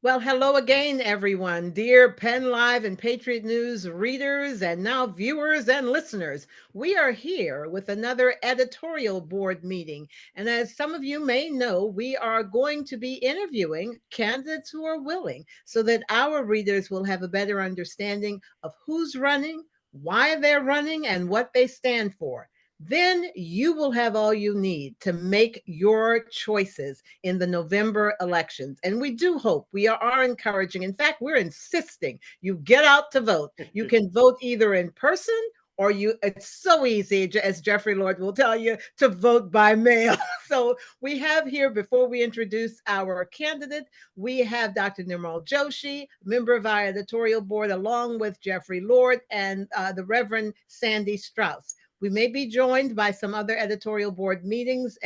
Well, hello again, everyone. Dear Penn Live and Patriot News readers, and now viewers and listeners. We are here with another editorial board meeting. And as some of you may know, we are going to be interviewing candidates who are willing so that our readers will have a better understanding of who's running, why they're running, and what they stand for. Then you will have all you need to make your choices in the November elections. And we do hope, we are encouraging, in fact, we're insisting you get out to vote. You can vote either in person or it's so easy, as Jeffrey Lord will tell you, to vote by mail. So we have here, before we introduce our candidate, we have Dr. Nirmal Joshi, member of our editorial board, along with Jeffrey Lord and the Reverend Sandy Strauss. We may be joined by some other editorial board members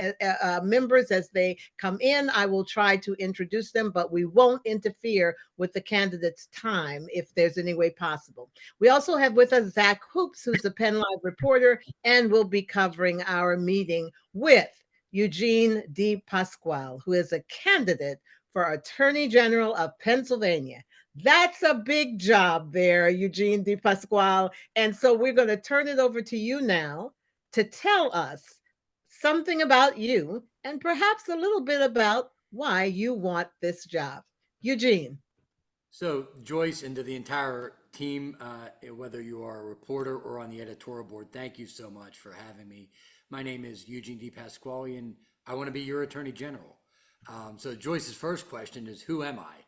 as they come in. I will try to introduce them, but we won't interfere with the candidate's time if there's any way possible. We also have with us Zach Hoops, who's a PennLive reporter, and will be covering our meeting with Eugene DePasquale, who is a candidate for Attorney General of Pennsylvania. That's a big job there, Eugene DePasquale. And so we're going to turn it over to you now to tell us something about you and perhaps a little bit about why you want this job. Eugene. So, Joyce, and to the entire team, whether you are a reporter or on the editorial board, thank you so much for having me. My name is Eugene DePasquale, and I want to be your Attorney General. So, Joyce's first question is, who am I?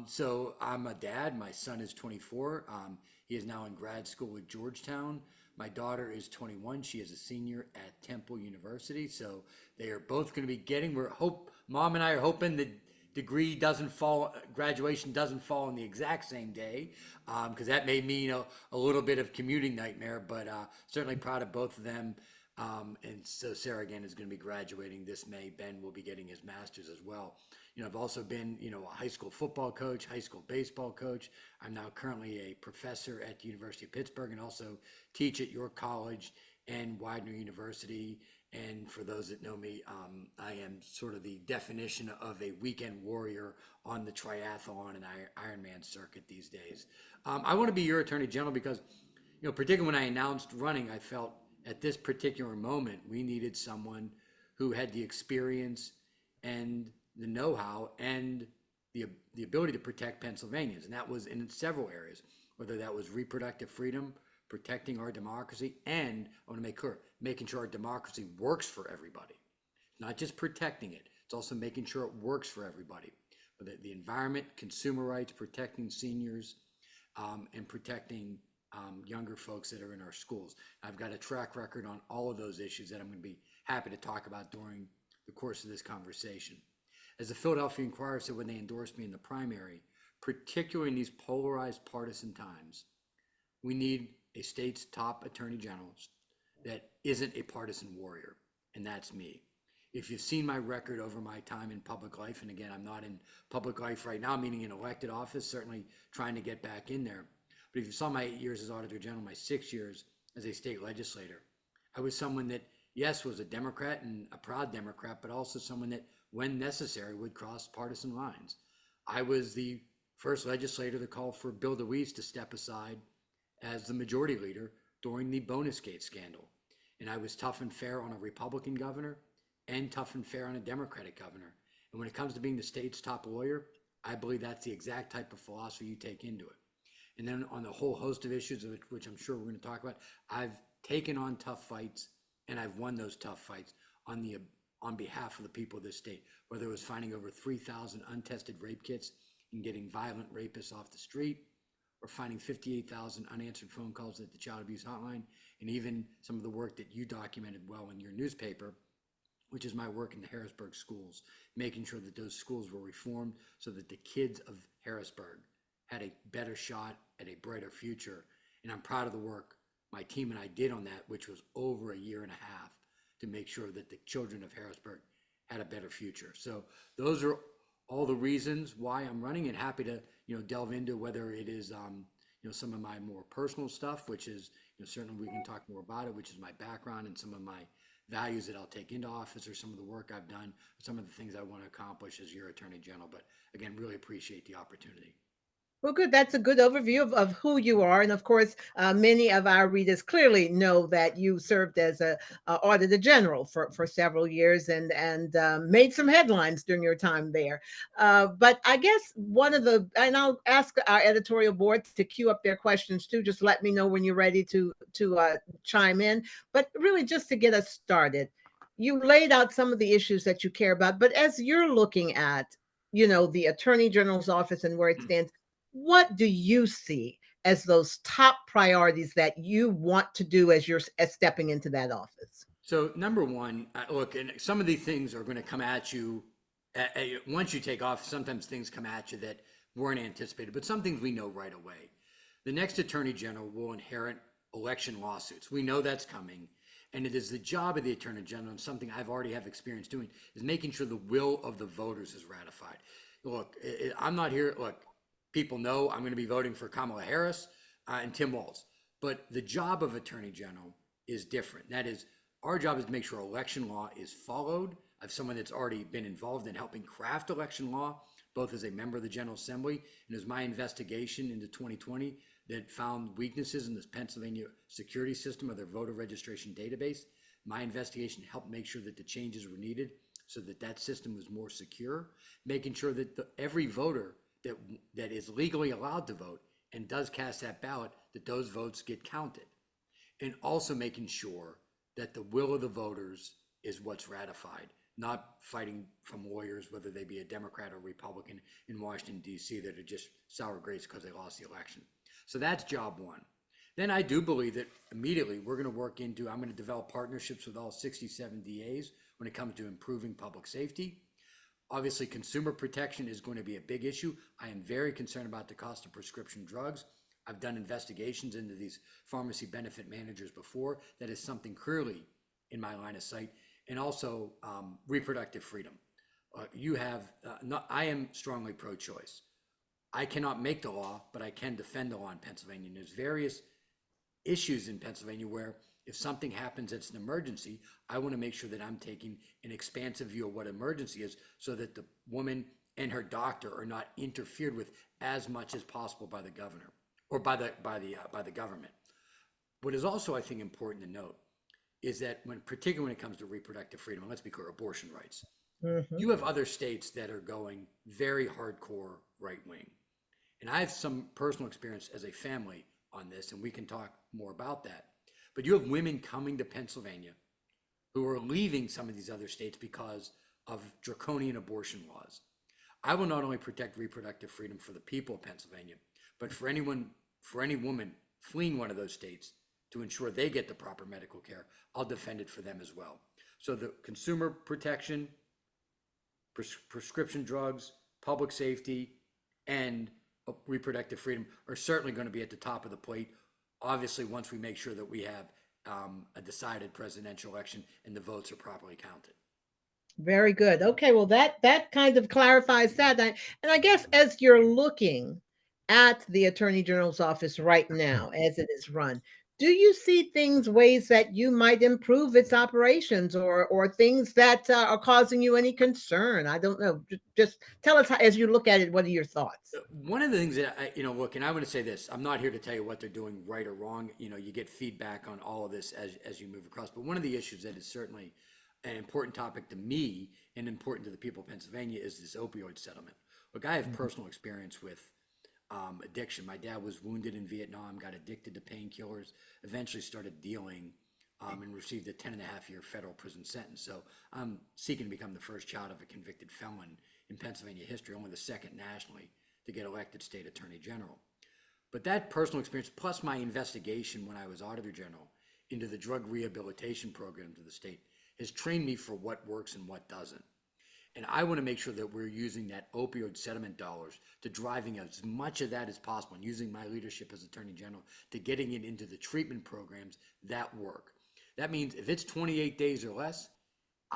So, I'm a dad. My son is 24. He is now in grad school at Georgetown. My daughter is 21. She is a senior at Temple University. So, they are both going to be Mom and I are hoping that graduation doesn't fall on the exact same day, because that may mean a little bit of commuting nightmare, but certainly proud of both of them. And so Sarah again is going to be graduating this May. Ben will be getting his master's as well. I've also been, a high school football coach, high school baseball coach. I'm now currently a professor at the University of Pittsburgh and also teach at York College and Widener University. And for those that know me, I am sort of the definition of a weekend warrior on the triathlon and Ironman circuit these days. I want to be your Attorney General because, particularly when I announced running, I felt at this particular moment we needed someone who had the experience and the know-how and the ability to protect Pennsylvanians, and that was in several areas, whether that was reproductive freedom, protecting our democracy, and I want to make clear, making sure our democracy works for everybody. Not just protecting it, it's also making sure it works for everybody. But the environment, consumer rights, protecting seniors, and protecting younger folks that are in our schools. I've got a track record on all of those issues that I'm going to be happy to talk about during the course of this conversation. As the Philadelphia Inquirer said when they endorsed me in the primary, particularly in these polarized partisan times, we need a state's top attorney general that isn't a partisan warrior, and that's me. If you've seen my record over my time in public life, and again, I'm not in public life right now, meaning in elected office, certainly trying to get back in there. But if you saw my 8 years as Auditor General, my 6 years as a state legislator, I was someone that, yes, was a Democrat and a proud Democrat, but also someone that, when necessary, would cross partisan lines. I was the first legislator to call for Bill DeWeese to step aside as the majority leader during the Bonusgate scandal. And I was tough and fair on a Republican governor and tough and fair on a Democratic governor. And when it comes to being the state's top lawyer, I believe that's the exact type of philosophy you take into it. And then on the whole host of issues, which I'm sure we're going to talk about, I've taken on tough fights and I've won those tough fights on behalf of the people of this state, whether it was finding over 3,000 untested rape kits and getting violent rapists off the street, or finding 58,000 unanswered phone calls at the child abuse hotline, and even some of the work that you documented well in your newspaper, which is my work in the Harrisburg schools, making sure that those schools were reformed so that the kids of Harrisburg had a better shot at a brighter future. And I'm proud of the work my team and I did on that, which was over a year and a half, to make sure that the children of Harrisburg had a better future. So those are all the reasons why I'm running, and happy to delve into whether it is some of my more personal stuff, which is certainly we can talk more about it, which is my background and some of my values that I'll take into office or some of the work I've done, some of the things I want to accomplish as your Attorney General. But again, really appreciate the opportunity. Well, good. That's a good overview of who you are. And of course, many of our readers clearly know that you served as a auditor general for several years and made some headlines during your time there. But I guess and I'll ask our editorial board to queue up their questions too. Just let me know when you're ready to chime in. But really, just to get us started, you laid out some of the issues that you care about. But as you're looking at, the Attorney General's office and where it stands, what do you see as those top priorities that you want to do as stepping into that office? So number one, look, and some of these things are going to come at you once you take off. Sometimes things come at you that weren't anticipated, but some things we know right away. The next Attorney General will inherit election lawsuits. We know that's coming. And it is the job of the Attorney General, and something I've already have experience doing, is making sure the will of the voters is ratified. Look, I'm not here. Look, people know I'm going to be voting for Kamala Harris and Tim Walz. But the job of Attorney General is different. That is, our job is to make sure election law is followed. I have someone that's already been involved in helping craft election law, both as a member of the General Assembly and as my investigation into 2020 that found weaknesses in this Pennsylvania security system of their voter registration database. My investigation helped make sure that the changes were needed so that that system was more secure, making sure that every voter that is legally allowed to vote and does cast that ballot, that those votes get counted. And also making sure that the will of the voters is what's ratified, not fighting from lawyers, whether they be a Democrat or Republican in Washington, D.C., that are just sour grapes because they lost the election. So that's job one. Then I do believe that immediately I'm going to develop partnerships with all 67 DAs when it comes to improving public safety. Obviously, consumer protection is going to be a big issue. I am very concerned about the cost of prescription drugs. I've done investigations into these pharmacy benefit managers before. That is something clearly in my line of sight. And also reproductive freedom. I am strongly pro-choice. I cannot make the law, but I can defend the law in Pennsylvania. And there's various issues in Pennsylvania where if something happens that's an emergency, I want to make sure that I'm taking an expansive view of what emergency is so that the woman and her doctor are not interfered with as much as possible by the governor or by the government. What is also, I think, important to note is that particularly when it comes to reproductive freedom, let's be clear, abortion rights, Mhm. you have other states that are going very hardcore right wing. And I have some personal experience as a family on this, and we can talk more about that. But you have women coming to Pennsylvania who are leaving some of these other states because of draconian abortion laws. I will not only protect reproductive freedom for the people of Pennsylvania, but for any woman fleeing one of those states to ensure they get the proper medical care, I'll defend it for them as well. So the consumer protection, prescription drugs, public safety, and reproductive freedom are certainly going to be at the top of the plate. Obviously, once we make sure that we have a decided presidential election and the votes are properly counted. Very good. Okay, well that kind of clarifies that. And I guess as you're looking at the Attorney General's office right now, as it is run, do you see ways that you might improve its operations, or things that are causing you any concern? I don't know. Just tell us as you look at it. What are your thoughts? One of the things that look, and I want to say this: I'm not here to tell you what they're doing right or wrong. You get feedback on all of this as you move across. But one of the issues that is certainly an important topic to me and important to the people of Pennsylvania is this opioid settlement. Look, I have personal experience with addiction. My dad was wounded in Vietnam, got addicted to painkillers, eventually started dealing, and received a 10.5-year federal prison sentence. So I'm seeking to become the first child of a convicted felon in Pennsylvania history, only the second nationally to get elected state attorney general. But that personal experience, plus my investigation when I was auditor general into the drug rehabilitation programs of the state, has trained me for what works and what doesn't. And I want to make sure that we're using that opioid settlement dollars to driving as much of that as possible and using my leadership as attorney general to getting it into the treatment programs that work. That means if it's 28 days or less,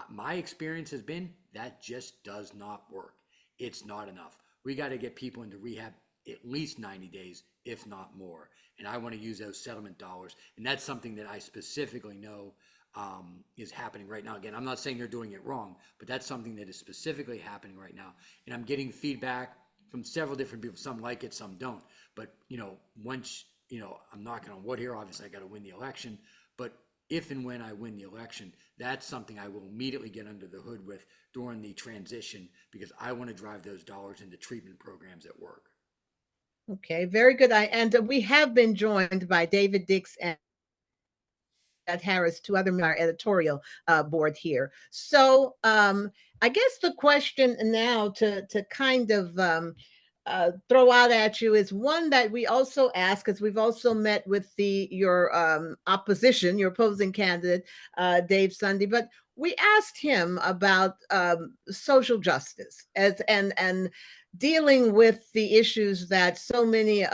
my experience has been that just does not work. It's not enough. We got to get people into rehab at least 90 days, if not more. And I want to use those settlement dollars. And that's something that I specifically know is happening right now. Again, I'm not saying they're doing it wrong, but that's something that is specifically happening right now. And I'm getting feedback from several different people. Some like it, some don't. But, once, I'm knocking on wood here, obviously I got to win the election. But if and when I win the election, that's something I will immediately get under the hood with during the transition, because I want to drive those dollars into treatment programs at work. Okay, very good. And we have been joined by David Dix and Harris, two other members of our editorial board here. So I guess the question now to kind of throw out at you is one that we also ask, because we've also met with your opposition, your opposing candidate, Dave Sunday, but we asked him about social justice and dealing with the issues that so many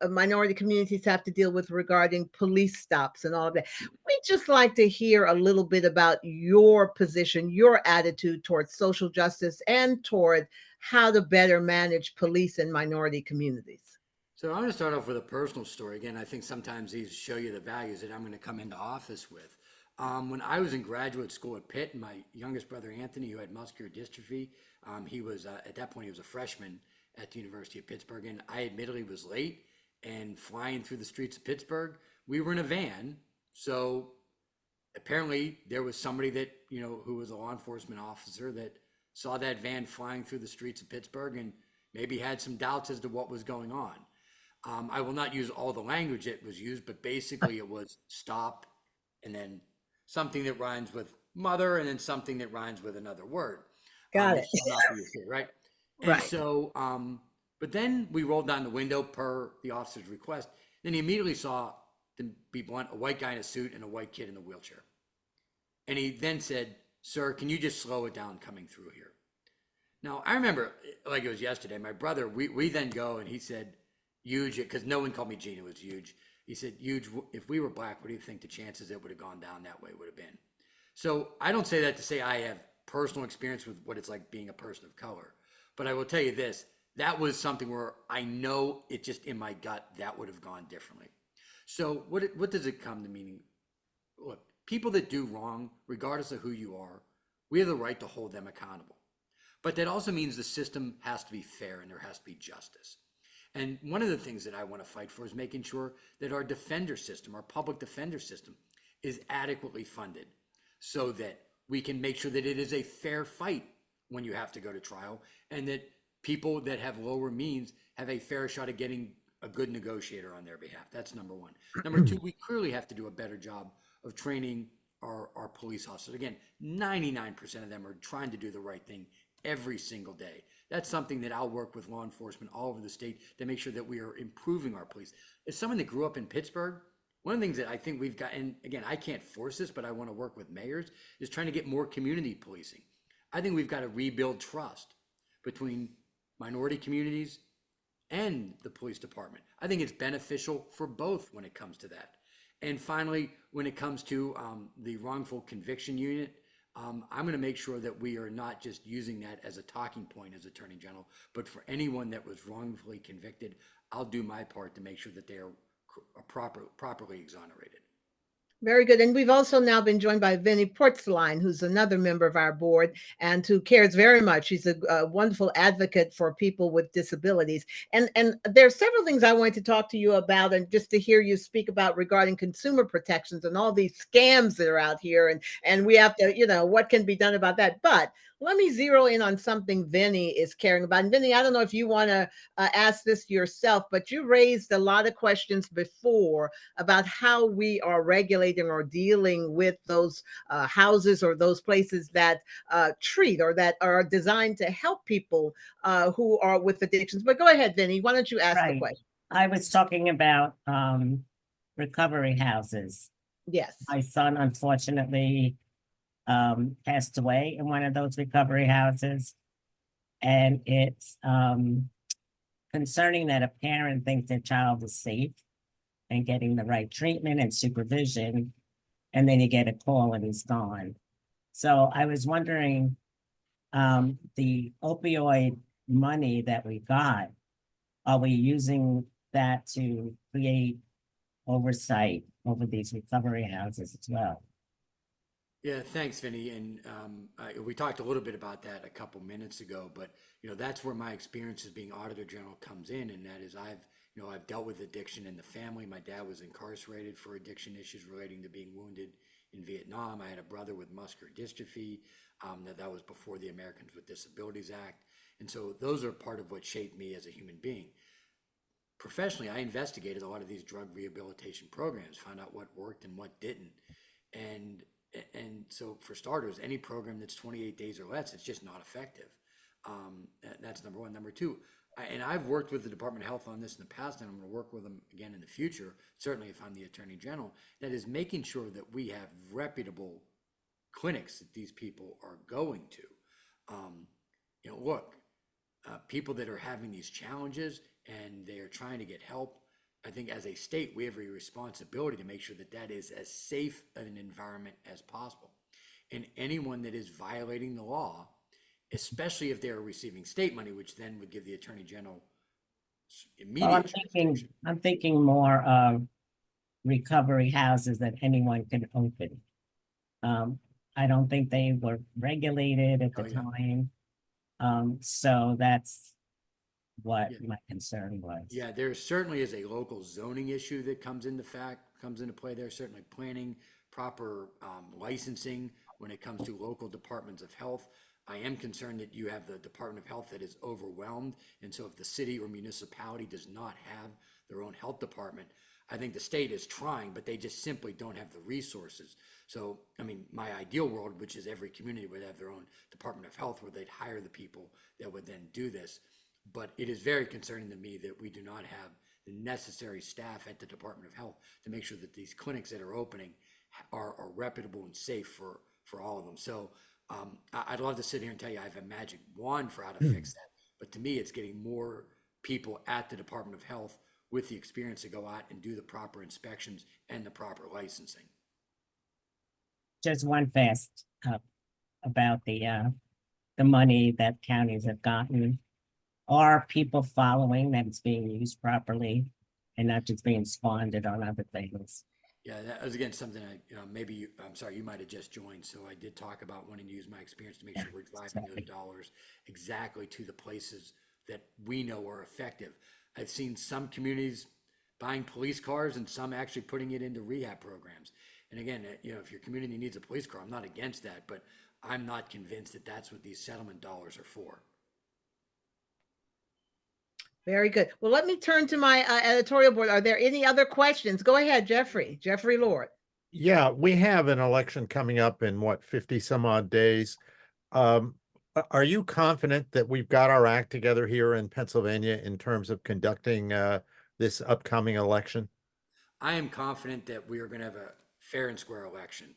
minority communities have to deal with regarding police stops and all of that. We'd just like to hear a little bit about your position, your attitude towards social justice and toward how to better manage police in minority communities. So I'm going to start off with a personal story. Again, I think sometimes these show you the values that I'm going to come into office with. When I was in graduate school at Pitt, my youngest brother Anthony, who had muscular dystrophy, he was at that point he was a freshman at the University of Pittsburgh, and I admittedly was late and flying through the streets of Pittsburgh. We were in a van, so apparently there was somebody that who was a law enforcement officer that saw that van flying through the streets of Pittsburgh and maybe had some doubts as to what was going on. I will not use all the language that was used, but basically it was stop, and then something that rhymes with mother, and then something that rhymes with another word. Got That it. shall not be used, right? And Right. so, but then we rolled down the window per the officer's request. Then he immediately saw, to be blunt, a white guy in a suit and a white kid in a wheelchair. And he then said, "Sir, can you just slow it down coming through here?" Now, I remember, like it was yesterday, my brother, we then go and he said, "Huge," because no one called me Gene, it was Huge. He said, "Huge, if we were black, what do you think the chances it would have gone down that way would have been?" So I don't say that to say I have personal experience with what it's like being a person of color. But I will tell you this, that was something where I know it just in my gut that would have gone differently. So what does it come to meaning? Look, people that do wrong, regardless of who you are, we have the right to hold them accountable. But that also means the system has to be fair and there has to be justice. And one of the things that I want to fight for is making sure that our defender system, our public defender system, is adequately funded so that we can make sure that it is a fair fight when you have to go to trial, and that people that have lower means have a fair shot at getting a good negotiator on their behalf. That's number one. Number two, we clearly have to do a better job of training our police officers. Again, 99% of them are trying to do the right thing every single day. That's something that I'll work with law enforcement all over the state to make sure that we are improving our police. As someone that grew up in Pittsburgh, one of the things that I think we've got, and again, I can't force this, but I want to work with mayors, is trying to get more community policing. I think we've got to rebuild trust between minority communities and the police department. I think it's beneficial for both when it comes to that. And finally, when it comes to the wrongful conviction unit, I'm going to make sure that we are not just using that as a talking point as Attorney General, but for anyone that was wrongfully convicted, I'll do my part to make sure that they are properly exonerated. Very good. And we've also now been joined by Vinnie Portzline, who's another member of our board and who cares very much. He's a wonderful advocate for people with disabilities. And there are several things I wanted to talk to you about and just to hear you speak about regarding consumer protections and all these scams that are out here. And we have to, what can be done about that. But let me zero in on something Vinnie is caring about. And Vinnie, I don't know if you want to ask this yourself, but you raised a lot of questions before about how we are regulating or dealing with those houses or those places that treat or that are designed to help people who are with addictions. But go ahead, Vinny. Why don't you ask the Right. question? I was talking about recovery houses. Yes. My son unfortunately passed away in one of those recovery houses. And it's concerning that a parent thinks their child is safe and getting the right treatment and supervision, and then you get a call and he's gone. So I was wondering, the opioid money that we got, are we using that to create oversight over these recovery houses as well? Yeah, thanks, Vinny. And we talked a little bit about that a couple minutes ago, but that's where my experience as being Auditor General comes in, and that is I've dealt with addiction in the family. My dad was incarcerated for addiction issues relating to being wounded in Vietnam. I had a brother with muscular dystrophy. That was before the Americans with Disabilities Act, and so those are part of what shaped me as a human being. Professionally, I investigated a lot of these drug rehabilitation programs, found out what worked and what didn't. And so for starters, any program that's 28 days or less, it's just not effective. That's number one. Number two, and I've worked with the Department of Health on this in the past, and I'm going to work with them again in the future, certainly if I'm the Attorney General, that is making sure that we have reputable clinics that these people are going to. Look, people that are having these challenges and they are trying to get help, I think as a state, we have a responsibility to make sure that that is as safe an environment as possible. And anyone that is violating the law, especially if they're receiving state money, which then would give the Attorney General Well, immediate jurisdiction. I'm thinking more of recovery houses that anyone can open. Um, I don't think they were regulated at the Oh, yeah. time. So that's what Yeah. my concern was. Yeah, there certainly is a local zoning issue that comes into play there. Certainly planning, proper licensing when it comes to local departments of health. I am concerned that you have the Department of Health that is overwhelmed, and so if the city or municipality does not have their own health department, I think the state is trying, but they just simply don't have the resources. So, I mean, my ideal world, which is every community would have their own Department of Health where they'd hire the people that would then do this. But it is very concerning to me that we do not have the necessary staff at the Department of Health to make sure that these clinics that are opening are reputable and safe for all of them. So I'd love to sit here and tell you I have a magic wand for how to fix that. But to me, it's getting more people at the Department of Health with the experience to go out and do the proper inspections and the proper licensing. Just one fast about the money that counties have gotten. Are people following that it's being used properly and not just being squandered on other things? Yeah, that was again something I'm sorry, you might have just joined. So I did talk about wanting to use my experience to make sure we're driving those dollars exactly to the places that we know are effective. I've seen some communities buying police cars and some actually putting it into rehab programs. And again, if your community needs a police car, I'm not against that, but I'm not convinced that that's what these settlement dollars are for. Very good. Well, let me turn to my editorial board. Are there any other questions? Go ahead, Jeffrey. Jeffrey Lord. Yeah, we have an election coming up in what, 50 some odd days. Are you confident that we've got our act together here in Pennsylvania in terms of conducting this upcoming election? I am confident that we are going to have a fair and square election.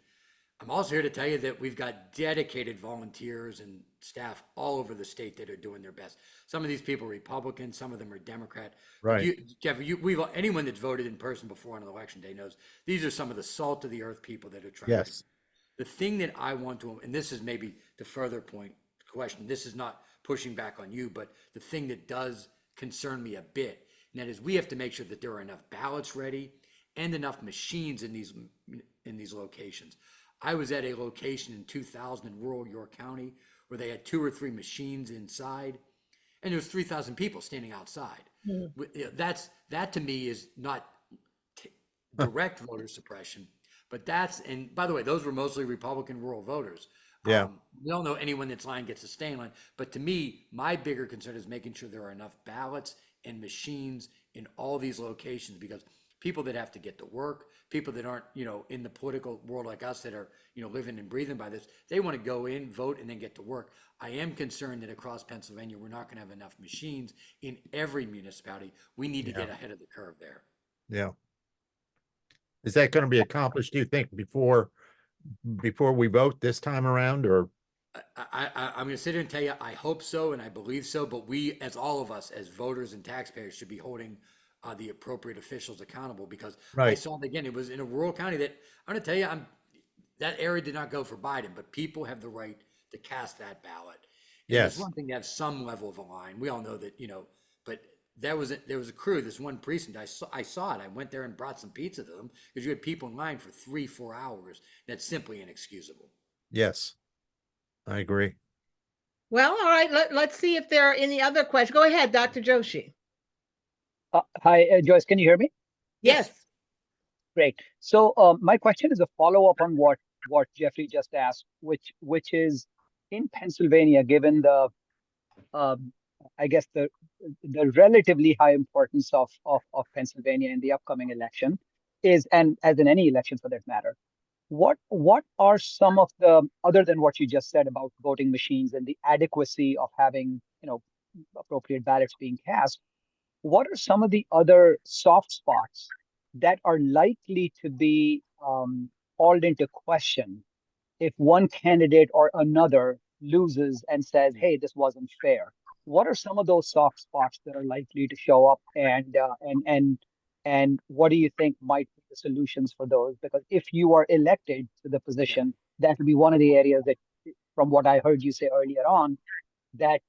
I'm also here to tell you that we've got dedicated volunteers and staff all over the state that are doing their best. Some of these people are Republican, some of them are Democrat. Right. Anyone that's voted in person before on election day knows these are some of the salt of the earth people that are trying. Yes. The thing that I want to, and this is maybe the further point question, this is not pushing back on you, but the thing that does concern me a bit, and that is we have to make sure that there are enough ballots ready and enough machines in these locations. I was at a location in 2000 in rural York County where they had 2 or 3 machines inside, and there was 3,000 people standing outside. That to me is not direct voter suppression, but and by the way, those were mostly Republican rural voters. Yeah. We don't know anyone that's lying gets to stay in line, but to me, my bigger concern is making sure there are enough ballots and machines in all these locations, because people that have to get to work, people that aren't, in the political world like us that are, living and breathing by this, they want to go in, vote, and then get to work. I am concerned that across Pennsylvania, we're not going to have enough machines in every municipality. We need to get ahead of the curve there. Yeah. Is that going to be accomplished, do you think, before we vote this time around, or? I'm going to sit here and tell you, I hope so, and I believe so, but we, as all of us, as voters and taxpayers, should be holding the appropriate officials accountable, because I Right. saw, again, it was in a rural county that, I'm going to tell you, that area did not go for Biden, but people have the right to cast that ballot. And Yes. it's one thing to have some level of a line. We all know that, but there was a crew, this one precinct. I saw it. I went there and brought some pizza to them because you had people in line for 3-4 hours. That's simply inexcusable. Yes, I agree. Well, all right. Let's see if there are any other questions. Go ahead, Dr. Joshi. Hi, Joyce, can you hear me? Yes. Great. So my question is a follow-up on what Jeffrey just asked, which is in Pennsylvania, given the um, I guess the relatively high importance of Pennsylvania in the upcoming election is, and as in any election for that matter, what are some of the, other than what you just said about voting machines and the adequacy of having, appropriate ballots being cast, what are some of the other soft spots that are likely to be called into question if one candidate or another loses and says, "Hey, this wasn't fair"? What are some of those soft spots that are likely to show up, and what do you think might be the solutions for those? Because if you are elected to the position, that will be one of the areas that, from what I heard you say earlier on, that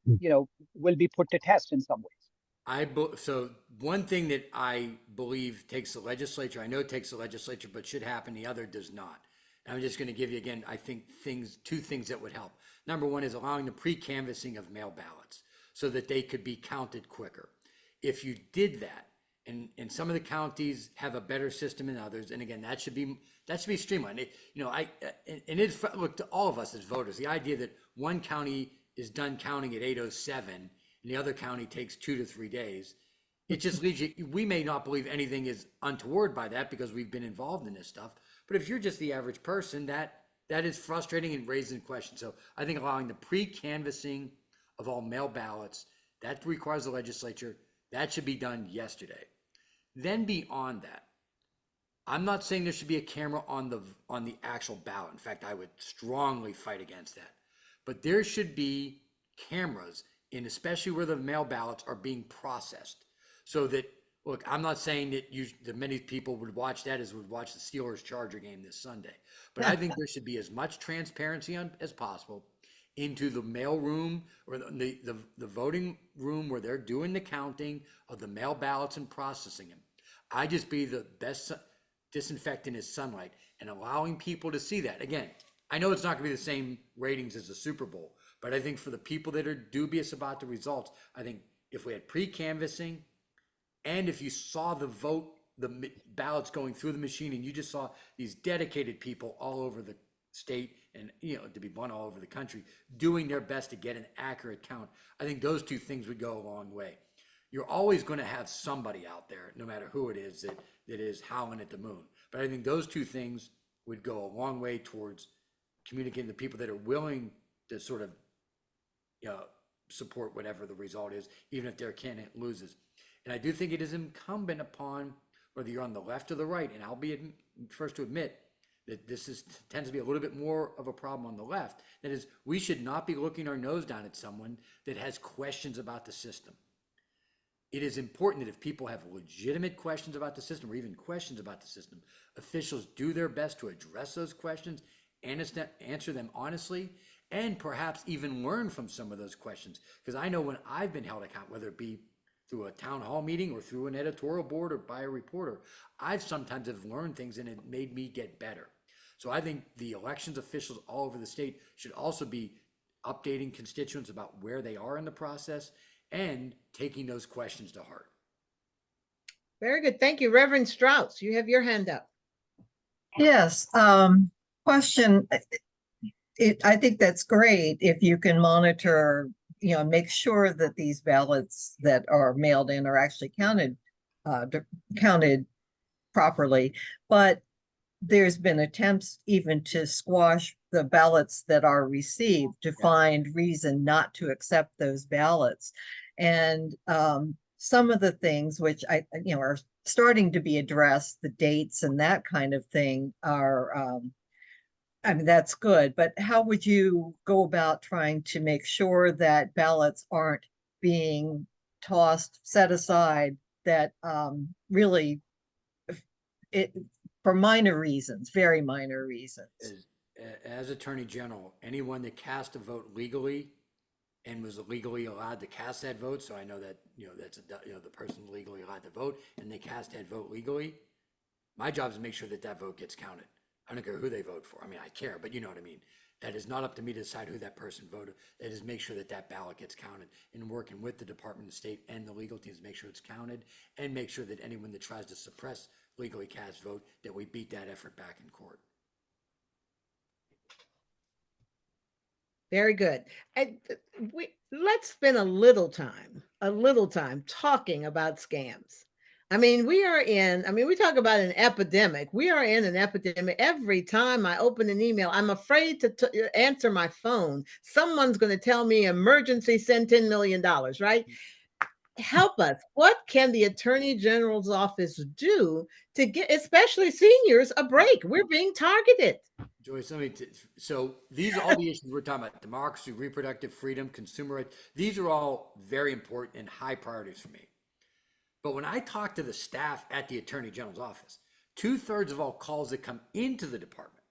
will be put to test in some ways. So one thing that I believe takes the legislature, I know it takes the legislature, but should happen. The other does not. And I'm just going to give you again, I think two things that would help. Number one is allowing the pre-canvassing of mail ballots so that they could be counted quicker. If you did that, and some of the counties have a better system than others, and again, that should be streamlined. Look, to all of us as voters, the idea that one county is done counting at 8:07 and the other county takes 2 to 3 days, it just leaves you, we may not believe anything is untoward by that because we've been involved in this stuff. But if you're just the average person, that is frustrating and raising questions. So I think allowing the pre-canvassing of all mail ballots, that requires the legislature, that should be done yesterday. Then beyond that, I'm not saying there should be a camera on the actual ballot. In fact, I would strongly fight against that. But there should be cameras in, especially where the mail ballots are being processed, so that, look, I'm not saying that many people would watch that as would watch the Steelers-Charger game this Sunday, but I think there should be as much transparency as possible into the mail room or the voting room where they're doing the counting of the mail ballots and processing them. I just be the best disinfectant is sunlight and allowing people to see that. Again, I know it's not going to be the same ratings as the Super Bowl, but I think for the people that are dubious about the results, I think if we had pre-canvassing and if you saw the ballots going through the machine and you just saw these dedicated people all over the state and, to be blunt, all over the country, doing their best to get an accurate count, I think those two things would go a long way. You're always going to have somebody out there, no matter who it is, that is howling at the moon. But I think those two things would go a long way towards communicating to people that are willing to sort of support whatever the result is, even if their candidate loses. And I do think it is incumbent upon, whether you're on the left or the right, and I'll be first to admit that tends to be a little bit more of a problem on the left. That is, we should not be looking our nose down at someone that has questions about the system. It is important that if people have legitimate questions about the system or even questions about the system, officials do their best to address those questions and answer them honestly, and perhaps even learn from some of those questions. Because I know when I've been held accountable, whether it be through a town hall meeting or through an editorial board or by a reporter, I've sometimes have learned things and it made me get better. So I think the elections officials all over the state should also be updating constituents about where they are in the process and taking those questions to heart. Very good. Thank you. Reverend Strauss, you have your hand up. Yes. Question. I think that's great if you can monitor, make sure that these ballots that are mailed in are actually counted properly. But there's been attempts even to squash the ballots that are received to find reason not to accept those ballots. And some of the things which are starting to be addressed, the dates and that kind of thing are, that's good, but how would you go about trying to make sure that ballots aren't being tossed, set aside, that really for minor reasons, very minor reasons? As Attorney General, anyone that cast a vote legally and was legally allowed to cast that vote. So I know that, that's the person legally allowed to vote and they cast that vote legally. My job is to make sure that that vote gets counted. I don't care who they vote for. I mean, I care, but you know what I mean. That is not up to me to decide who that person voted. That is make sure that that ballot gets counted, and working with the Department of State and the legal teams, make sure it's counted, and make sure that anyone that tries to suppress legally cast vote, that we beat that effort back in court. Very good. And let's spend a little time talking about scams. I mean, we talk about an epidemic. We are in an epidemic. Every time I open an email, I'm afraid to answer my phone. Someone's going to tell me emergency, send $10 million, right? Help us. What can the Attorney General's office do to get, especially seniors, a break? We're being targeted. Joyce, so these are all the issues we're talking about: democracy, reproductive freedom, consumer rights. These are all very important and high priorities for me. But when I talk to the staff at the Attorney General's office, 2/3 of all calls that come into the department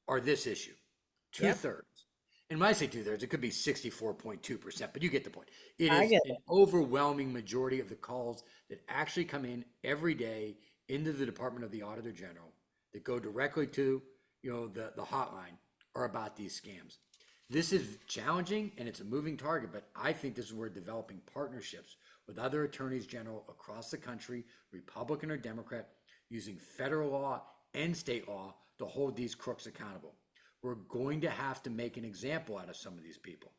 are this issue. 2/3. And when I say 2/3, it could be 64.2%, but you get the point. It is an overwhelming majority of the calls that actually come in every day into the Department of the Auditor General that go directly to the hotline are about these scams. This is challenging and it's a moving target, but I think this is where developing partnerships with other attorneys general across the country, Republican or Democrat, using federal law and state law to hold these crooks accountable. We're going to have to make an example out of some of these people.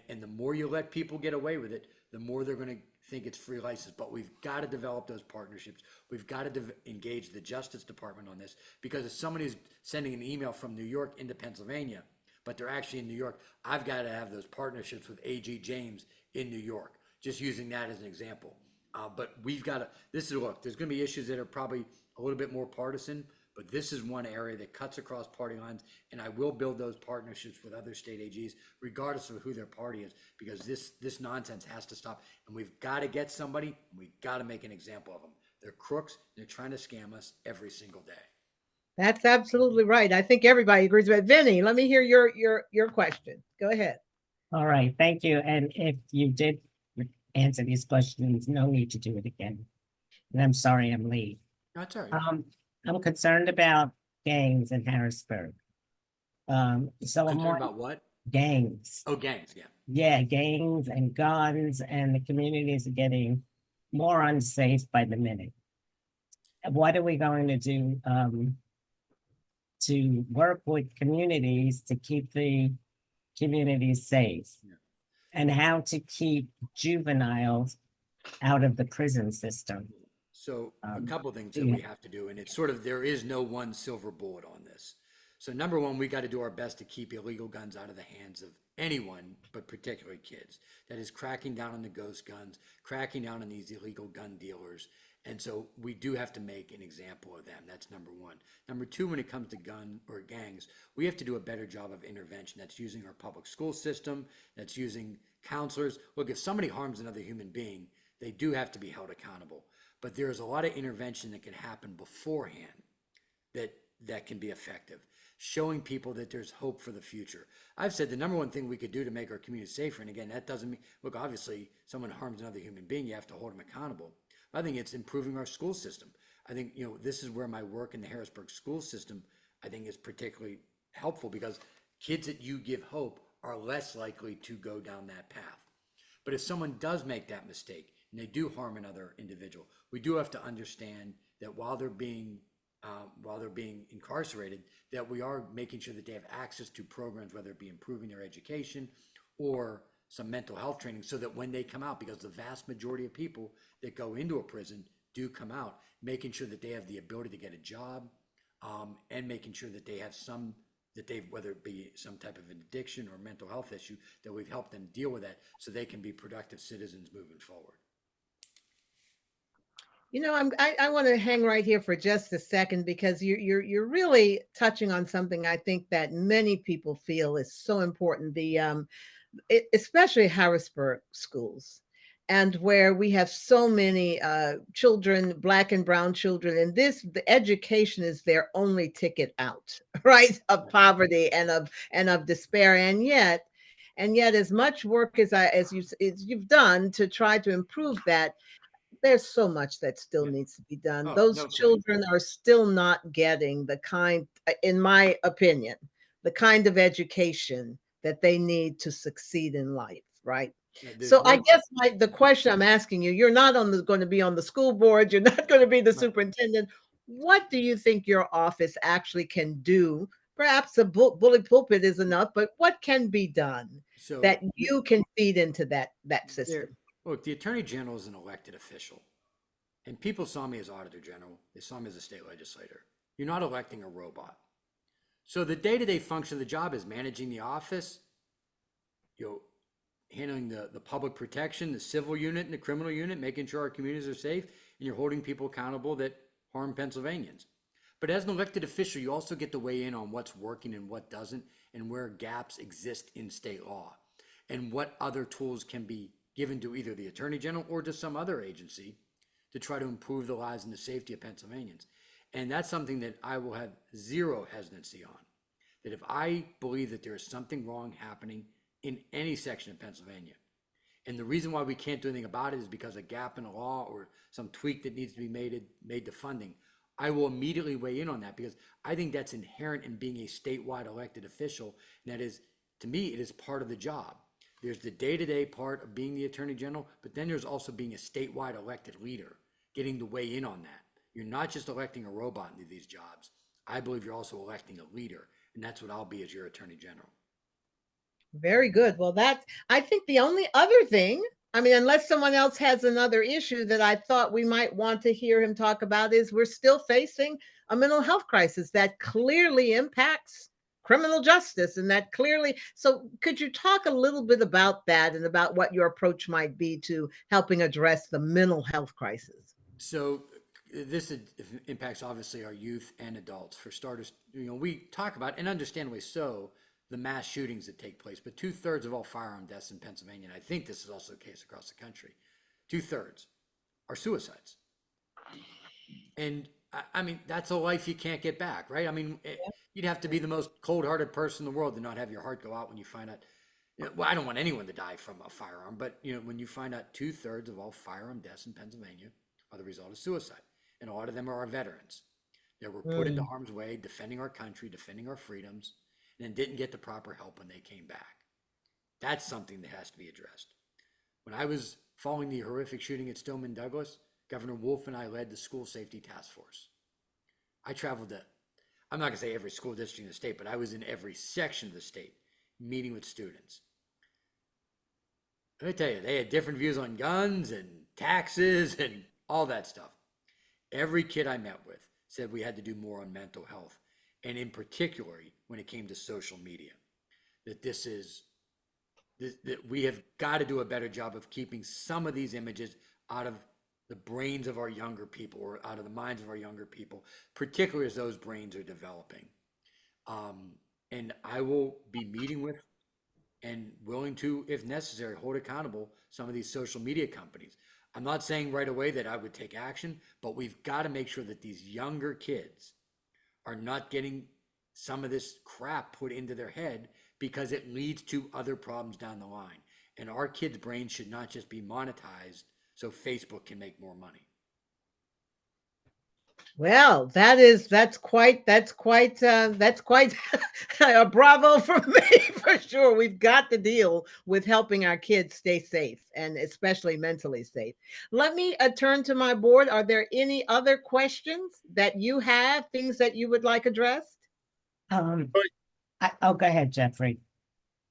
And the more you let people get away with it, the more they're going to think it's free license. But we've got to develop those partnerships. We've got to engage the Justice Department on this, because if somebody is sending an email from New York into Pennsylvania, but they're actually in New York, I've got to have those partnerships with AG James in New York. Just using that as an example. But we've got to, there's going to be issues that are probably a little bit more partisan, but this is one area that cuts across party lines, and I will build those partnerships with other state AGs, regardless of who their party is, because this nonsense has to stop, and we've got to get somebody, and we've got to make an example of them. They're crooks, and they're trying to scam us every single day. That's absolutely right. I think everybody agrees with it. Vinny, let me hear your question. Go ahead. All right, thank you. And if you did answer these questions, no need to do it again. And I'm sorry I'm late. That's all right. I'm concerned about gangs in Harrisburg. So I'm Concerned about what? Gangs. Oh, gangs, yeah. Yeah, gangs and guns, and the communities are getting more unsafe by the minute. What are we going to do to work with communities to keep the communities safe? Yeah. And how to keep juveniles out of the prison system? So a couple of things that we have to do, and it's sort of, there is no one silver bullet on this. So number one, we got to do our best to keep illegal guns out of the hands of anyone, but particularly kids. That is cracking down on the ghost guns, cracking down on these illegal gun dealers. And so we do have to make an example of them. That's number one. Number two, when it comes to gun or gangs, we have to do a better job of intervention. That's using our public school system. That's using counselors. Look, if somebody harms another human being, they do have to be held accountable. But there's a lot of intervention that can happen beforehand that can be effective. Showing people that there's hope for the future. I've said the number one thing we could do to make our community safer, and again, that doesn't mean, look, obviously, someone harms another human being, you have to hold them accountable. I think it's improving our school system. I think, this is where my work in the Harrisburg school system, I think, is particularly helpful, because kids that you give hope are less likely to go down that path. But if someone does make that mistake and they do harm another individual, we do have to understand that while they're being incarcerated, that we are making sure that they have access to programs, whether it be improving their education or some mental health training, so that when they come out, because the vast majority of people that go into a prison do come out, making sure that they have the ability to get a job, and making sure that they have whether it be some type of an addiction or mental health issue, that we've helped them deal with that so they can be productive citizens moving forward. I want to hang right here for just a second, because you're really touching on something I think that many people feel is so important. Especially Harrisburg schools, and where we have so many children, Black and brown children, and the education is their only ticket out, right, of poverty and of despair. And yet, And yet, as much work as you've done to try to improve that, there's so much that still Yeah. needs to be done. Oh, Those no question. children are still not getting the kind, in my opinion, the kind of education that they need to succeed in life, right? Yeah, there's So I no, guess the question I'm asking you, you're not going to be on the school board, you're not going to be the right. superintendent. What do you think your office actually can do? Perhaps a bully pulpit is enough, but what can be done So that you can feed into that there, system? look, the Attorney General is an elected official. And people saw me as Auditor General. They saw me as a state legislator. You're not electing a robot. So the day-to-day function of the job is managing the office, you know, handling the public protection, the civil unit and the criminal unit, making sure our communities are safe, and you're holding people accountable that harm Pennsylvanians. But as an elected official, you also get to weigh in on what's working and what doesn't, and where gaps exist in state law, and what other tools can be given to either the Attorney General or to some other agency to try to improve the lives and the safety of Pennsylvanians. And that's something that I will have zero hesitancy on. That if I believe that there is something wrong happening in any section of Pennsylvania, and the reason why we can't do anything about it is because a gap in the law or some tweak that needs to be made to funding, I will immediately weigh in on that, because I think that's inherent in being a statewide elected official. And that is, to me, it is part of the job. There's the day-to-day part of being the Attorney General, but then there's also being a statewide elected leader, getting to weigh in on that. You're not just electing a robot into these jobs. I believe you're also electing a leader, and that's what I'll be as your Attorney General. Very good. Well, I think the only other thing, I mean, unless someone else has another issue that I thought we might want to hear him talk about, is we're still facing a mental health crisis that clearly impacts criminal justice. And that clearly, so could you talk a little bit about that and about what your approach might be to helping address the mental health crisis? So this impacts obviously our youth and adults. For starters, we talk about, and understandably so, the mass shootings that take place, but 2/3 of all firearm deaths in Pennsylvania, and I think this is also the case across the country, 2/3 are suicides. And I mean, that's a life you can't get back, right? I mean, you'd have to be the most cold-hearted person in the world to not have your heart go out when you find out. Well, I don't want anyone to die from a firearm, but when you find out 2/3 of all firearm deaths in Pennsylvania are the result of suicide, and a lot of them are our veterans that were put into harm's way, defending our country, defending our freedoms, and then didn't get the proper help when they came back. That's something that has to be addressed. When I was following the horrific shooting at Stoneman Douglas, Governor Wolf and I led the school safety task force. I traveled to, I'm not going to say every school district in the state, but I was in every section of the state meeting with students. Let me tell you, they had different views on guns and taxes and all that stuff. Every kid I met with said we had to do more on mental health, and in particular when it came to social media. That we have got to do a better job of keeping some of these images out of the brains of our younger people, or out of the minds of our younger people, particularly as those brains are developing. And I will be meeting with and willing to, if necessary, hold accountable some of these social media companies. I'm not saying right away that I would take action, but we've got to make sure that these younger kids are not getting some of this crap put into their head, because it leads to other problems down the line. And our kids' brains should not just be monetized so Facebook can make more money. Well, that's quite a bravo from me for sure. We've got to deal with helping our kids stay safe, and especially mentally safe. Let me turn to my board. Are there any other questions that you have, things that you would like addressed? Oh, go ahead, Jeffrey.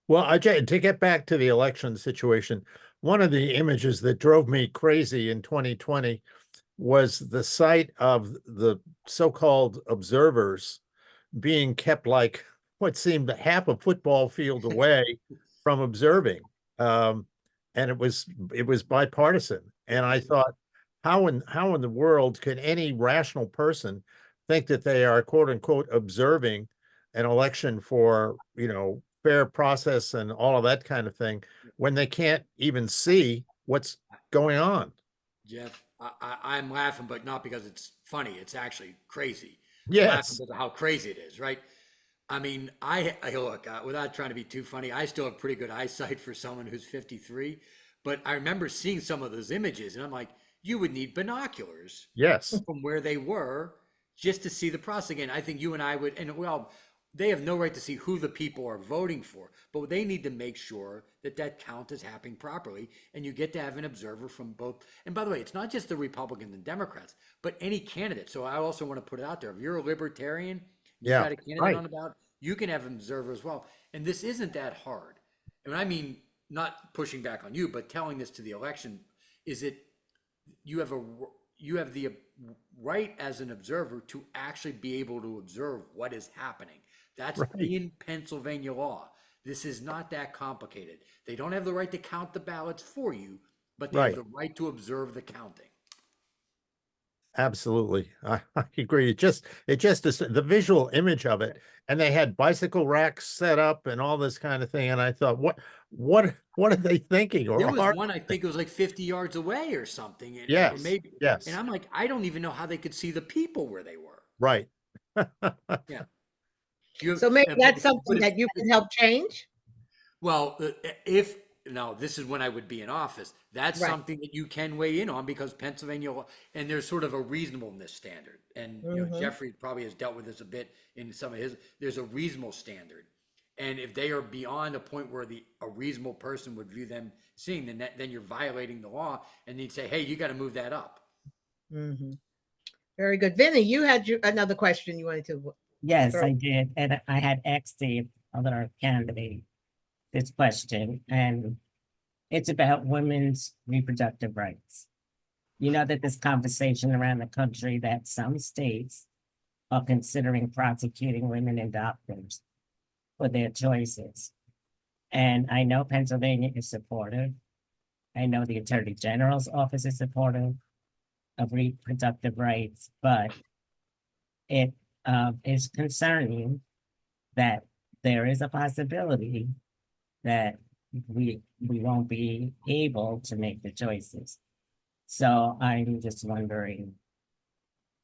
Well, to get back to the election situation, one of the images that drove me crazy in 2020 was the sight of the so-called observers being kept like what seemed half a football field away from observing. And it was bipartisan. And I thought, how in the world could any rational person think that they are quote unquote observing an election for, fair process and all of that kind of thing, when they can't even see what's going on? Jeff, I'm laughing, but not because it's funny. It's actually crazy. I'm laughing Yes. because of how crazy it is, right? I mean, I look, without trying to be too funny, I still have pretty good eyesight for someone who's 53. But I remember seeing some of those images, and I'm like, you would need binoculars Yes, from where they were just to see the process again. I think you and I would, and well, they have no right to see who the people are voting for, but they need to make sure that that count is happening properly. And you get to have an observer from both. And by the way, it's not just the Republicans and Democrats, but any candidate. So I also want to put it out there. If you're a libertarian, you've yeah, got a candidate right, on the ballot, you can have an observer as well. And this isn't that hard. And I mean, not pushing back on you, but telling this to the election is it you have a you have the right as an observer to actually be able to observe what is happening. That's right, in Pennsylvania law. This is not that complicated. They don't have the right to count the ballots for you, but they have right. the right to observe the counting. Absolutely. I agree. It just is the visual image of it. And they had bicycle racks set up and all this kind of thing. And I thought, what are they thinking? There Or was are one, I think it was like 50 yards away or something, or yes, maybe, and yes, I'm like, I don't even know how they could see the people where they were. right. Yeah. You, So maybe that's but something if, that you can help change? well, if now this is when I would be in office, that's Right. something that you can weigh in on because Pennsylvania law, and there's sort of a reasonableness standard. And Mhm. Jeffrey probably has dealt with this a bit in some of his. There's a reasonable standard, and if they are beyond a point where a reasonable person would view them seeing, then you're violating the law, and you'd say, hey, you got to move that up. Mhm. Very good. Vinny, you had another question you wanted to Yes, throw. I did. And I had asked the other candidate this question, and it's about women's reproductive rights. You know that this conversation around the country that some states are considering prosecuting women and doctors for their choices. And I know Pennsylvania is supportive. I know the Attorney General's office is supportive of reproductive rights, but it is concerning that there is a possibility that we won't be able to make the choices. So I'm just wondering,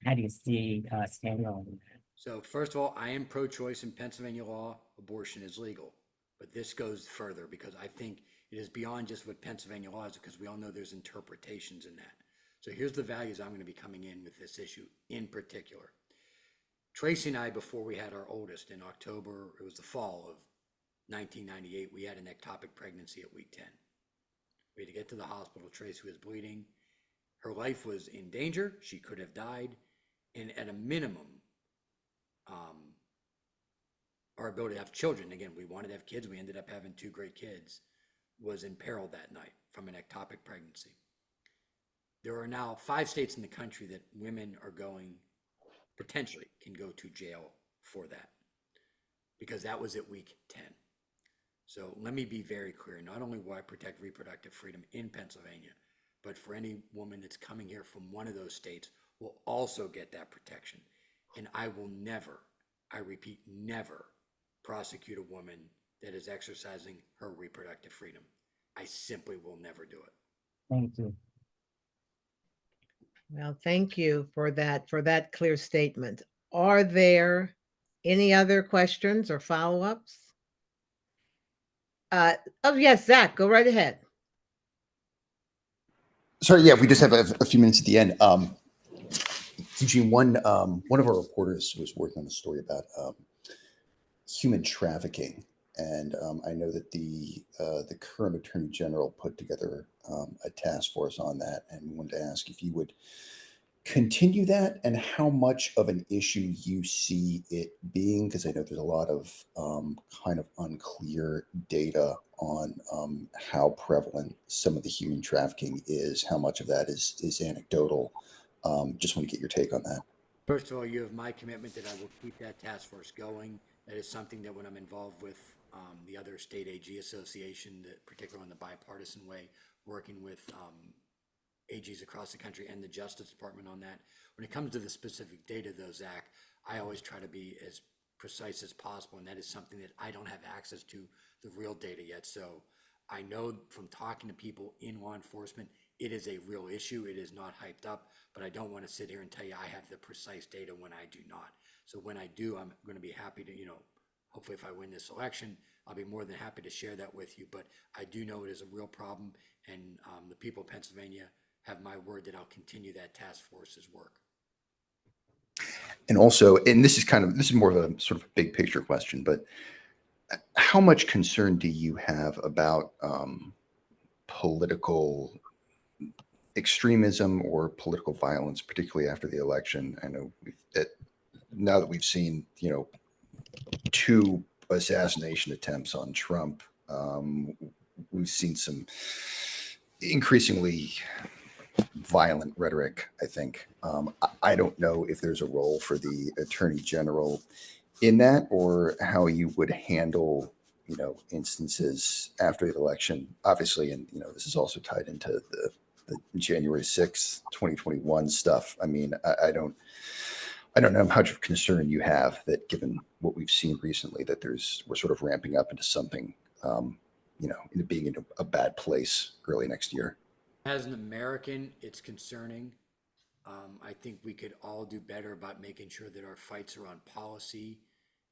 how do you see us handling that? So first of all, I am pro-choice. In Pennsylvania law, abortion is legal. But this goes further because I think it is beyond just what Pennsylvania law is, because we all know there's interpretations in that. So here's the values I'm going to be coming in with this issue in particular. Tracy and I, before we had our oldest in October, it was the fall of 1998, we had an ectopic pregnancy at week 10. We had to get to the hospital. Tracy was bleeding. Her life was in danger. She could have died. And at a minimum, our ability to have children, again, we wanted to have kids. We ended up having 2 great kids, was imperiled that night from an ectopic pregnancy. There are now 5 states in the country that women are going, potentially can go to jail for that, because that was at week 10. So let me be very clear. Not only will I protect reproductive freedom in Pennsylvania, but for any woman that's coming here from one of those states will also get that protection. And I will never, I repeat, never prosecute a woman that is exercising her reproductive freedom. I simply will never do it. Thank you. Well, thank you for that clear statement. Are there any other questions or follow-ups? Oh yes, Zach, go right ahead. Sorry, yeah, we just have a few minutes at the end. Eugene, one of our reporters was working on a story about human trafficking, and I know that the current Attorney General put together a task force on that, and wanted to ask if you would continue that and how much of an issue you see it being, because I know there's a lot of kind of unclear data on how prevalent some of the human trafficking is, how much of that is anecdotal. Just want to get your take on that. First of all, you have my commitment that I will keep that task force going. That is something that when I'm involved with the other state AG association, that particularly in the bipartisan way, working with AGs across the country and the Justice Department on that. When it comes to the specific data though, Zach, I always try to be as precise as possible, and that is something that I don't have access to the real data yet. So I know from talking to people in law enforcement, it is a real issue. It is not hyped up, but I don't want to sit here and tell you I have the precise data when I do not. So when I do, I'm going to be happy to, hopefully if I win this election, I'll be more than happy to share that with you. But I do know it is a real problem, and the people of Pennsylvania have my word that I'll continue that task force's work. And also, and this is more of a sort of big picture question, but how much concern do you have about political extremism or political violence, particularly after the election? I know that now that we've seen, 2 assassination attempts on Trump, we've seen some increasingly violent rhetoric, I think. I don't know if there's a role for the attorney general in that, or how you would handle, instances after the election, obviously. And, this is also tied into the January 6th, 2021 stuff. I mean, I don't know how much of concern you have that, given what we've seen recently, that we're sort of ramping up into something, into being in a bad place early next year. As an American, it's concerning. I think we could all do better about making sure that our fights are on policy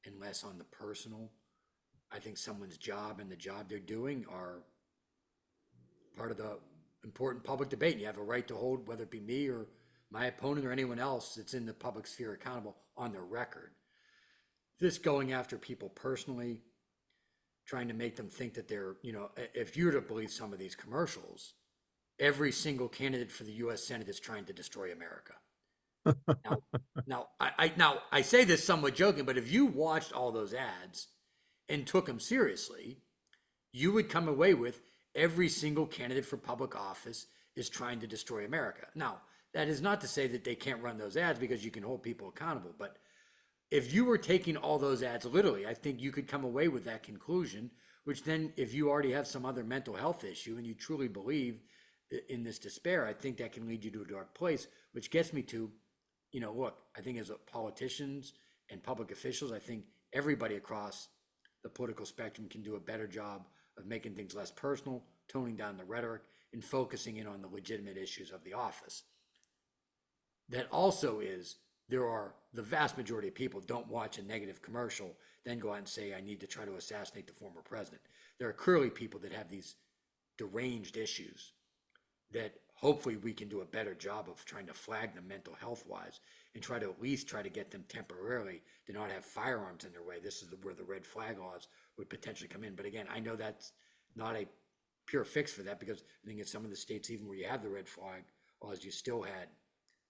and less on the personal. I think someone's job and the job they're doing are part of the important public debate. And you have a right to hold, whether it be me or my opponent or anyone else that's in the public sphere, accountable on their record. This going after people personally, trying to make them think that they're, if you were to believe some of these commercials, every single candidate for the U.S. Senate is trying to destroy America. Now, I say this somewhat joking, but if you watched all those ads and took them seriously, you would come away with every single candidate for public office is trying to destroy America. Now, that is not to say that they can't run those ads, because you can hold people accountable. But if you were taking all those ads literally, I think you could come away with that conclusion, which then, if you already have some other mental health issue and you truly believe in this despair, I think that can lead you to a dark place, which gets me to, look, I think as politicians and public officials, I think everybody across the political spectrum can do a better job of making things less personal, toning down the rhetoric, and focusing in on the legitimate issues of the office. That also is, the vast majority of people don't watch a negative commercial, then go out and say, I need to try to assassinate the former president. There are clearly people that have these deranged issues that hopefully we can do a better job of trying to flag them mental health wise, and try to at least try to get them temporarily to not have firearms in their way. This is where the red flag laws would potentially come in. But again, I know that's not a pure fix for that, because I think in some of the states, even where you have the red flag laws, you still had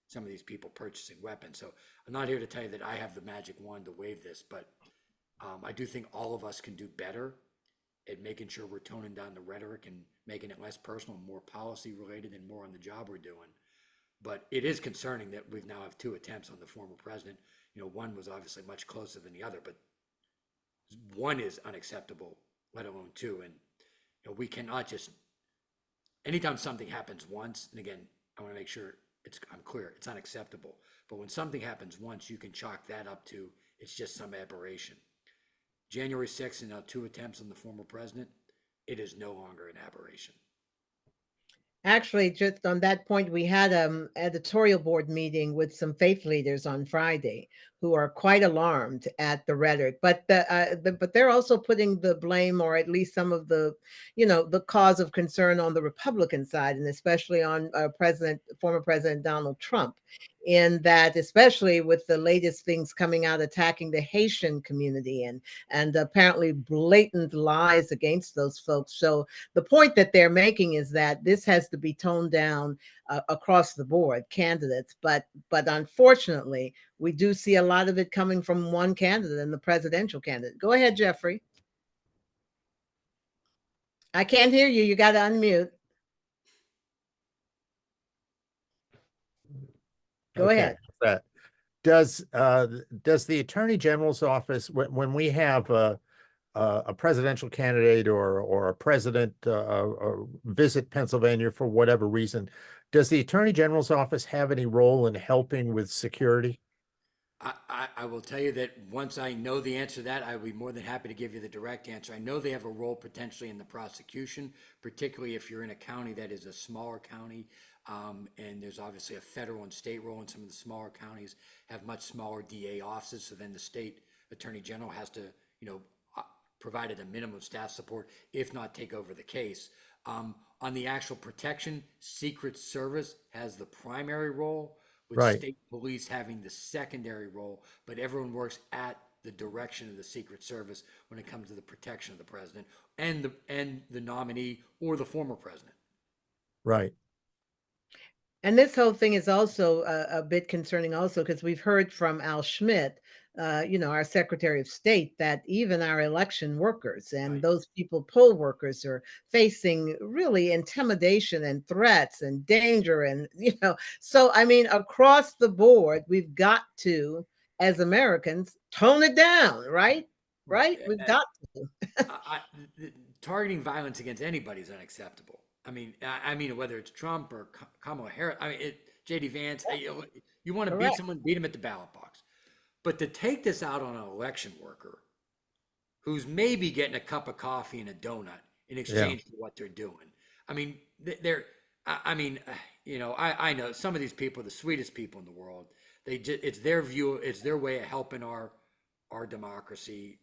some of these people purchasing weapons. So I'm not here to tell you that I have the magic wand to wave this, but I do think all of us can do better at making sure we're toning down the rhetoric and making it less personal, more policy related, and more on the job we're doing. But it is concerning that we've now have 2 attempts on the former president. One was obviously much closer than the other, but one is unacceptable, let alone 2. And we cannot just, anytime something happens once, and again, I want to make sure I'm clear, it's unacceptable. But when something happens once, you can chalk that up to, it's just some aberration. January 6th and now 2 attempts on the former president, it is no longer an aberration. Actually, just on that point, we had an editorial board meeting with some faith leaders on Friday who are quite alarmed at the rhetoric, but but they're also putting the blame, or at least some of the, the cause of concern, on the Republican side, and especially on former President Donald Trump, in that, especially with the latest things coming out attacking the Haitian community, and apparently blatant lies against those folks. So the point that they're making is that this has to be toned down across the board, candidates. But unfortunately, we do see a lot of it coming from one candidate, and the presidential candidate. Go ahead, Jeffrey. I can't hear you. You got to unmute. Go ahead. Does the Attorney General's office, when we have a presidential candidate or a president visit Pennsylvania for whatever reason, does the Attorney General's office have any role in helping with security? I will tell you that once I know the answer to that, I would be more than happy to give you the direct answer. I know they have a role potentially in the prosecution, particularly if you're in a county that is a smaller county. And there's obviously a federal and state role, and some of the smaller counties have much smaller DA offices. So then the state attorney general has to provided a minimum staff support, if not take over the case. On the actual protection, Secret Service has the primary role, with Right. state police having the secondary role, but everyone works at the direction of the Secret Service when it comes to the protection of the president and the nominee or the former president. Right. And this whole thing is also a bit concerning also because we've heard from Al Schmidt, our Secretary of State, that even our election workers and Right. those people, poll workers, are facing really intimidation and threats and danger. And, so I mean, across the board, we've got to, as Americans, tone it down, right? Right. Right? We've got to. Targeting violence against anybody is unacceptable. I mean, whether it's Trump or Kamala Harris, JD Vance, you want to beat Correct. someone, beat them at the ballot box. But to take this out on an election worker who's maybe getting a cup of coffee and a donut in exchange for what they're doing. I mean, I know some of these people are the sweetest people in the world. It's their view, it's their way of helping our democracy.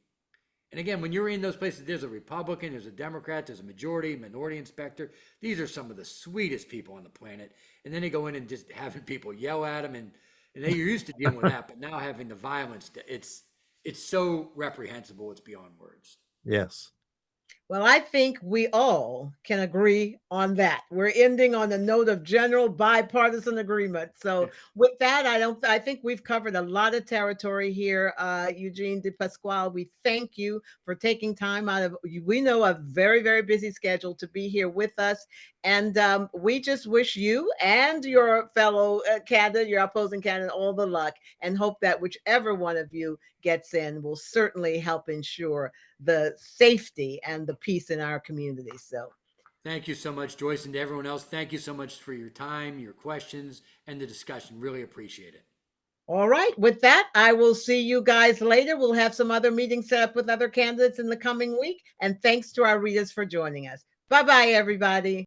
And again, when you're in those places, there's a Republican, there's a Democrat, there's a minority inspector. These are some of the sweetest people on the planet. And then they go in and just having people yell at them, and they're used to dealing with that, but now having the violence, it's so reprehensible, it's beyond words. Yes. Well, I think we all can agree on that. We're ending on a note of general bipartisan agreement. So with that, I think we've covered a lot of territory here. Eugene DePasquale, we thank you for taking time out of, we know, a very, very busy schedule to be here with us. And we just wish you and your fellow candidate, your opposing candidate, all the luck, and hope that whichever one of you gets in will certainly help ensure the safety and the peace in our community. So thank you so much, Joyce, and to everyone else, thank you so much for your time, your questions, and the discussion. Really appreciate it. All right. With that, I will see you guys later. We'll have some other meetings set up with other candidates in the coming week. And thanks to our readers for joining us. Bye-bye, everybody.